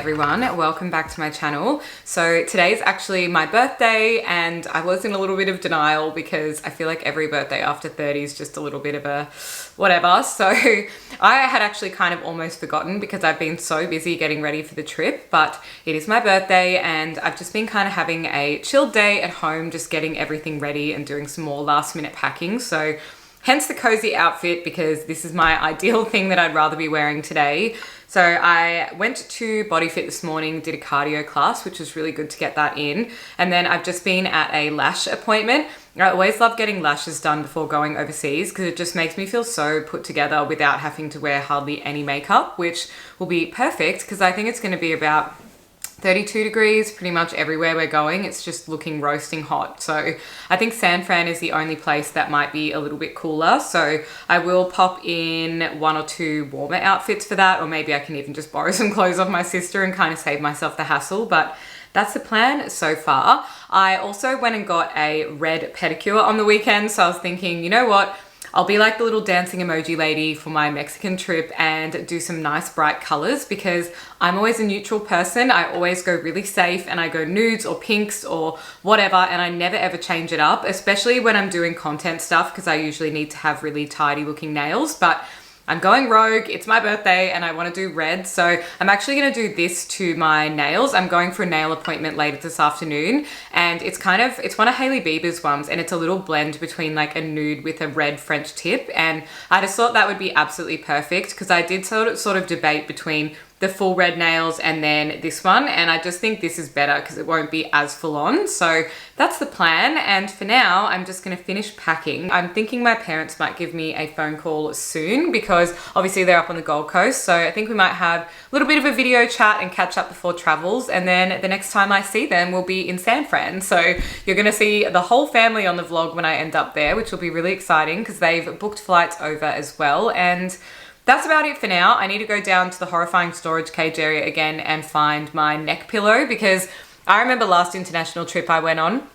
everyone, welcome back to my channel. So today's actually my birthday and I was in a little bit of denial because I feel like every birthday after 30 is just a little bit of a whatever. So I had actually kind of almost forgotten because I've been so busy getting ready for the trip, but it is my birthday and I've just been kind of having a chilled day at home, just getting everything ready and doing some more last minute packing. So hence the cozy outfit, because this is my ideal thing that I'd rather be wearing today. So I went to Body Fit this morning, did a cardio class, which was really good to get that in. And then I've just been at a lash appointment. I always love getting lashes done before going overseas because it just makes me feel so put together without having to wear hardly any makeup, which will be perfect because I think it's going to be about 32 degrees pretty much everywhere we're going. It's just looking roasting hot. So I think San Fran is the only place that might be a little bit cooler. So I will pop in one or two warmer outfits for that, or maybe I can even just borrow some clothes off my sister and kind of save myself the hassle. But that's the plan so far. I also went and got a red pedicure on the weekend. So I was thinking, you know what? I'll be like the little dancing emoji lady for my Mexican trip and do some nice bright colors because I'm always a neutral person. I always go really safe and I go nudes or pinks or whatever, and I never ever change it up, especially when I'm doing content stuff because I usually need to have really tidy looking nails. But I'm going rogue, it's my birthday and I want to do red. So I'm actually going to do this to my nails. I'm going for a nail appointment later this afternoon and it's one of Hailey Bieber's ones and it's a little blend between like a nude with a red French tip. And I just thought that would be absolutely perfect because I did sort of debate between the full red nails and then this one, and I just think this is better because it won't be as full on. So that's the plan, and for now I'm just going to finish packing. I'm thinking my parents might give me a phone call soon because obviously they're up on the Gold Coast, so I think we might have a little bit of a video chat and catch up before travels, and then the next time I see them will be in San Fran. So you're going to see the whole family on the vlog when I end up there, which will be really exciting because they've booked flights over as well. And that's about it for now. I need to go down to the horrifying storage cage area again and find my neck pillow because I remember last international trip I went on,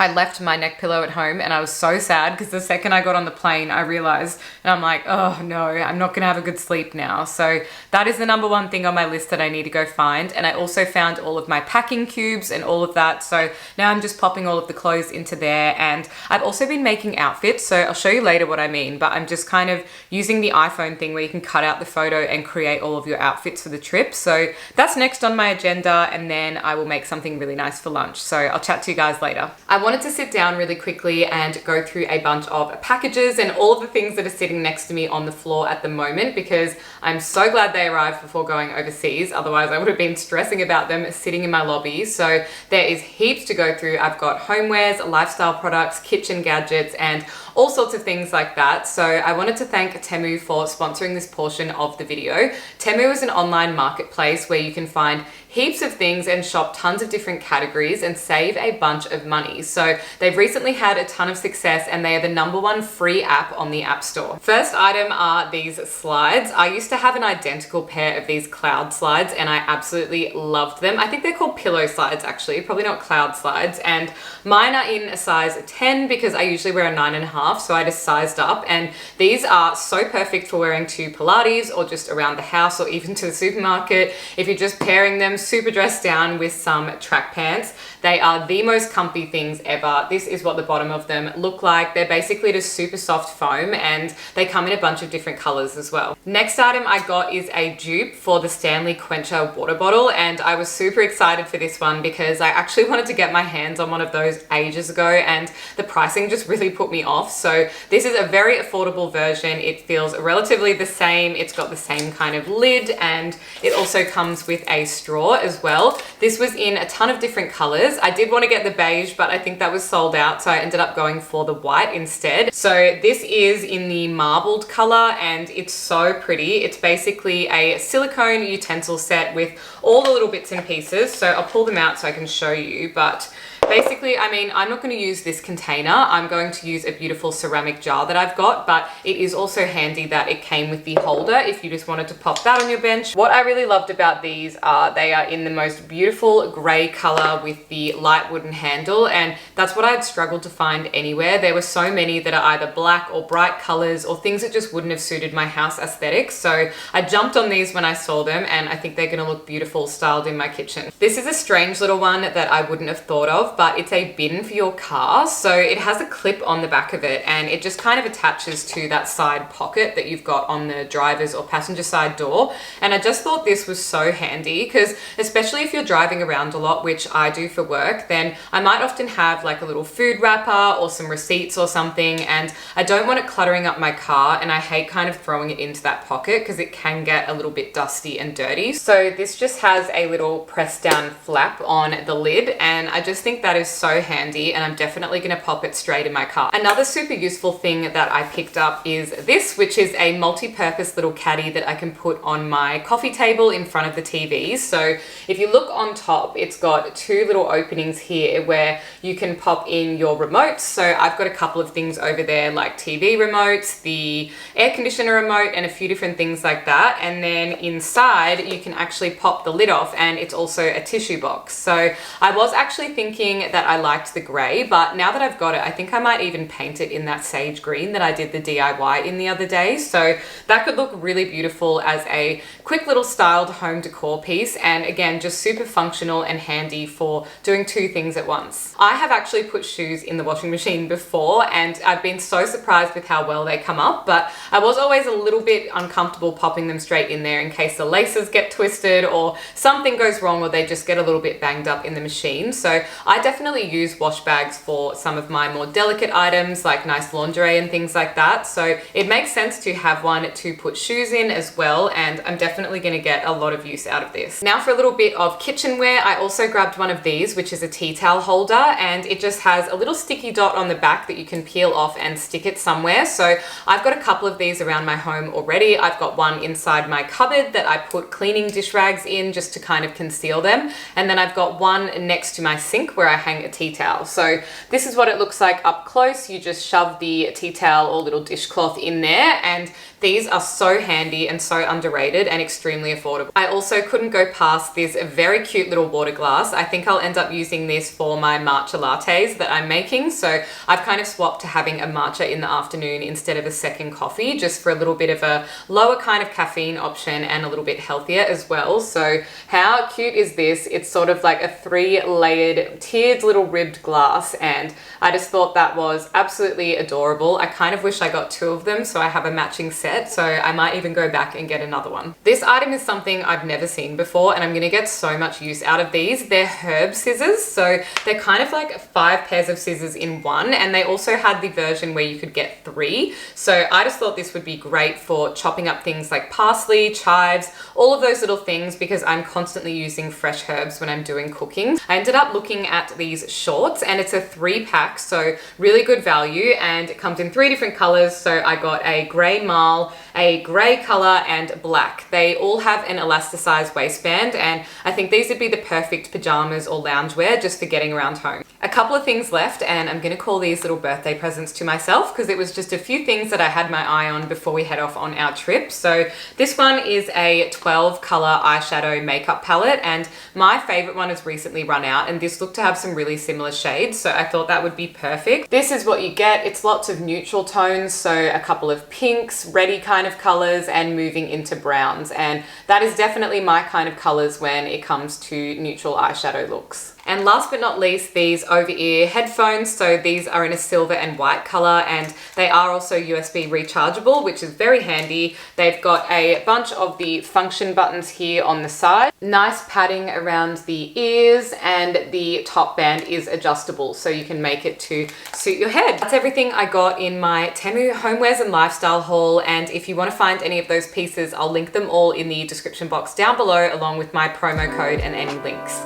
I left my neck pillow at home and I was so sad because the second I got on the plane, I realized, and I'm like, oh no, I'm not gonna have a good sleep now. So that is the number one thing on my list that I need to go find. And I also found all of my packing cubes and all of that. So now I'm just popping all of the clothes into there. And I've also been making outfits. So I'll show you later what I mean, but I'm just kind of using the iPhone thing where you can cut out the photo and create all of your outfits for the trip. So that's next on my agenda. And then I will make something really nice for lunch. So I'll chat to you guys later. I wanted to sit down really quickly and go through a bunch of packages and all of the things that are sitting next to me on the floor at the moment because I'm so glad they arrived before going overseas. Otherwise I would have been stressing about them sitting in my lobby. So there is heaps to go through. I've got homewares, lifestyle products, kitchen gadgets, and all sorts of things like that. So I wanted to thank Temu for sponsoring this portion of the video. Temu is an online marketplace where you can find heaps of things and shop tons of different categories and save a bunch of money. So they've recently had a ton of success and they are the #1 free app on the App Store. First item are these slides. I used to have an identical pair of these cloud slides and I absolutely loved them. I think they're called pillow slides actually, probably not cloud slides. And mine are in a size 10 because I usually wear a 9.5, so I just sized up. And these are so perfect for wearing to Pilates or just around the house or even to the supermarket. If you're just pairing them super dressed down with some track pants, they are the most comfy things ever. This is what the bottom of them look like. They're basically just super soft foam and they come in a bunch of different colors as well. Next item I got is a dupe for the Stanley Quencher water bottle, and I was super excited for this one because I actually wanted to get my hands on one of those ages ago and the pricing just really put me off. So this is a very affordable version. It feels relatively the same. It's got the same kind of lid and it also comes with a straw as well. This was in a ton of different colors. I did want to get the beige, but I think that was sold out, so I ended up going for the white instead. So this is in the marbled color and it's so pretty. It's basically a silicone utensil set with all the little bits and pieces. So I'll pull them out so I can show you, but Basically, I mean, I'm not going to use this container. I'm going to use a beautiful ceramic jar that I've got, but it is also handy that it came with the holder if you just wanted to pop that on your bench. What I really loved about these are they are in the most beautiful gray color with the light wooden handle, and that's what I'd struggled to find anywhere. There were so many that are either black or bright colors or things that just wouldn't have suited my house aesthetic. So I jumped on these when I saw them, and I think they're going to look beautiful styled in my kitchen. This is a strange little one that I wouldn't have thought of, but it's a bin for your car. So it has a clip on the back of it, and it just kind of attaches to that side pocket that you've got on the driver's or passenger side door. And I just thought this was so handy because especially if you're driving around a lot, which I do for work, then I might often have like a little food wrapper or some receipts or something, and I don't want it cluttering up my car, and I hate kind of throwing it into that pocket because it can get a little bit dusty and dirty. So this just has a little press down flap on the lid, and I just think that is so handy, and I'm definitely going to pop it straight in my car. Another super useful thing that I picked up is this, which is a multi-purpose little caddy that I can put on my coffee table in front of the TVs. So if you look on top, it's got two little openings here where you can pop in your remotes. So I've got a couple of things over there like TV remotes, the air conditioner remote, and a few different things like that. And then inside you can actually pop the lid off, and it's also a tissue box. So I was actually thinking that I liked the gray, but now that I've got it, I think I might even paint it in that sage green that I did the DIY in the other day. So that could look really beautiful as a quick little styled home decor piece, and again, just super functional and handy for doing two things at once. I have actually put shoes in the washing machine before, and I've been so surprised with how well they come up, but I was always a little bit uncomfortable popping them straight in there in case the laces get twisted or something goes wrong or they just get a little bit banged up in the machine. So I definitely use wash bags for some of my more delicate items like nice lingerie and things like that. So it makes sense to have one to put shoes in as well, and I'm definitely going to get a lot of use out of this. Now for a little bit of kitchenware, I also grabbed one of these, which is a tea towel holder, and it just has a little sticky dot on the back that you can peel off and stick it somewhere. So I've got a couple of these around my home already. I've got one inside my cupboard that I put cleaning dish rags in just to kind of conceal them, and then I've got one next to my sink where I hang a tea towel. So this is what it looks like up close. You just shove the tea towel or little dishcloth in there, and these are so handy and so underrated and extremely affordable. I also couldn't go past this very cute little water glass. I think I'll end up using this for my matcha lattes that I'm making. So I've kind of swapped to having a matcha in the afternoon instead of a second coffee, just for a little bit of a lower kind of caffeine option and a little bit healthier as well. So how cute is this? It's sort of like a 3-layered tiered little ribbed glass, and I just thought that was absolutely adorable. I kind of wish I got two of them so I have a matching set, so I might even go back and get another one. This item is something I've never seen before, and I'm gonna get so much use out of these. They're herb scissors, so they're kind of like 5 pairs of scissors in one, and they also had the version where you could get 3. So I just thought this would be great for chopping up things like parsley, chives, all of those little things, because I'm constantly using fresh herbs when I'm doing cooking. I ended up looking at these shorts, and it's a 3-pack, so really good value, and it comes in 3 different colors. So I got a gray marl, a gray color, and black. They all have an elasticized waistband, and I think these would be the perfect pajamas or loungewear just for getting around home. A couple of things left, and I'm gonna call these little birthday presents to myself because it was just a few things that I had my eye on before we head off on our trip. So this one is a 12 color eyeshadow makeup palette, and my favorite one has recently run out, and this looked to have some really similar shades, so I thought that would be perfect. This is what you get. It's lots of neutral tones, so a couple of pinks, reddy kind of colors, and moving into browns, and that is definitely my kind of colors when it comes to neutral eyeshadow looks. And last but not least, these over-ear headphones. So these are in a silver and white color, and they are also USB rechargeable, which is very handy. They've got a bunch of the function buttons here on the side, nice padding around the ears, and the top band is adjustable, so you can make it to suit your head. That's everything I got in my Temu homewares and lifestyle haul, and if you want to find any of those pieces, I'll link them all in the description box down below, along with my promo code and any links.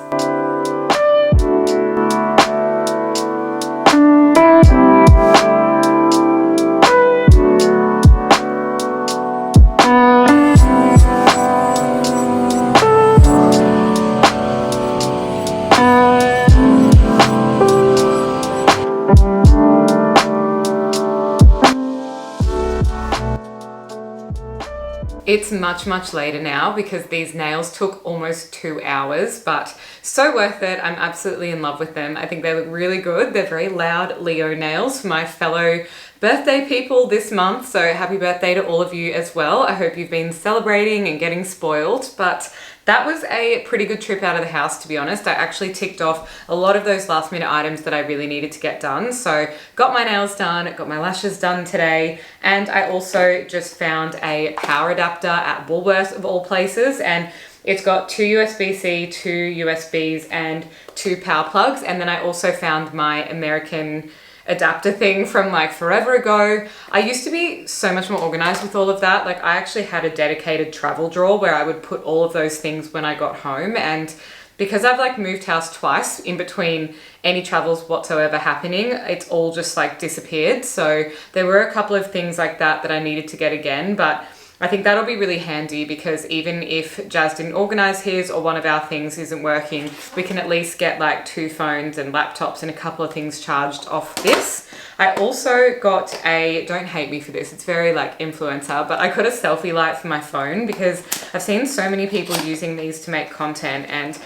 It's much later now because these nails took almost 2 hours, but so worth it. I'm absolutely in love with them. I think they look really good. They're very loud Leo nails for my fellow birthday people this month. So happy birthday to all of you as well. I hope you've been celebrating and getting spoiled, but that was a pretty good trip out of the house, to be honest. I actually ticked off a lot of those last minute items that I really needed to get done. So got my nails done, got my lashes done today, and I also just found a power adapter at Woolworths of all places, and it's got 2 USB-C, 2 USBs, and 2 power plugs. And then I also found my American adapter thing from like forever ago. I used to be so much more organized with all of that. Like I actually had a dedicated travel drawer where I would put all of those things when I got home, and because I've like moved house twice in between any travels whatsoever happening, it's all just like disappeared. So there were a couple of things like that I needed to get again, but I think that'll be really handy because even if Jazz didn't organize his or one of our things isn't working, we can at least get like 2 phones and laptops and a couple of things charged off this. I also got a, don't hate me for this, it's very like influencer, but I got a selfie light for my phone because I've seen so many people using these to make content, and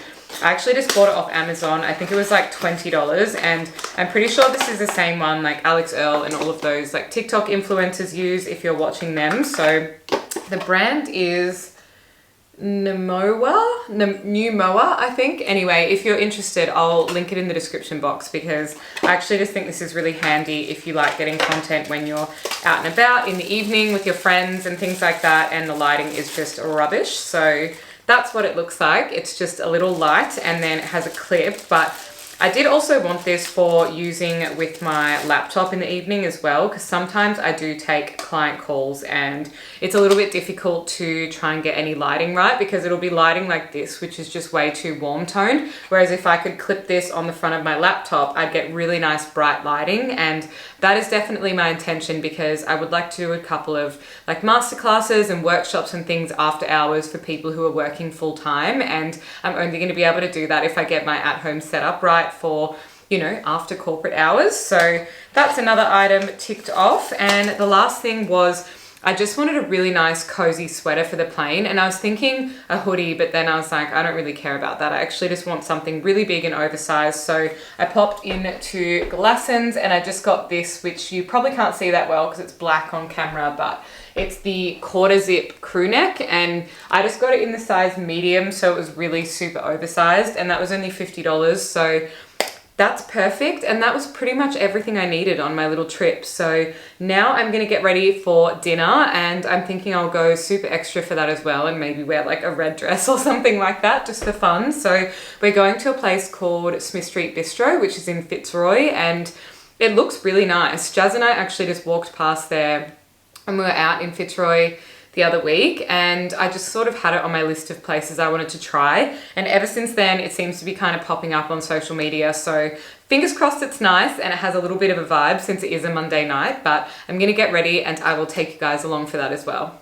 I actually just bought it off Amazon. I think it was like $20, and I'm pretty sure this is the same one like Alex Earl and all of those like TikTok influencers use if you're watching them. So the brand is Numoa, I think. Anyway, if you're interested, I'll link it in the description box because I actually just think this is really handy if you like getting content when you're out and about in the evening with your friends and things like that, and the lighting is just rubbish. So that's what it looks like. It's just a little light and then it has a clip, but I did also want this for using with my laptop in the evening as well, because sometimes I do take client calls and it's a little bit difficult to try and get any lighting right because it'll be lighting like this, which is just way too warm toned. Whereas if I could clip this on the front of my laptop, I'd get really nice bright lighting, and that is definitely my intention because I would like to do a couple of like masterclasses and workshops and things after hours for people who are working full time, and I'm only going to be able to do that if I get my at-home setup right for, you know, after corporate hours. So that's another item ticked off. And the last thing was I just wanted a really nice cozy sweater for the plane, and I was thinking a hoodie, but then I was like, I don't really care about that. I actually just want something really big and oversized. So I popped into Glassons and I just got this, which you probably can't see that well because it's black on camera, but it's the quarter zip crew neck, and I just got it in the size medium, so it was really super oversized, and that was only $50. So that's perfect, and that was pretty much everything I needed on my little trip. So now I'm gonna get ready for dinner, and I'm thinking I'll go super extra for that as well and maybe wear like a red dress or something like that just for fun. So we're going to a place called Smith Street Bistro, which is in Fitzroy, and it looks really nice. Jazz and I actually just walked past there and we were out in Fitzroy the other week, and I just sort of had it on my list of places I wanted to try, and ever since then it seems to be kind of popping up on social media. So fingers crossed it's nice and it has a little bit of a vibe since it is a Monday night, but I'm gonna get ready and I will take you guys along for that as well.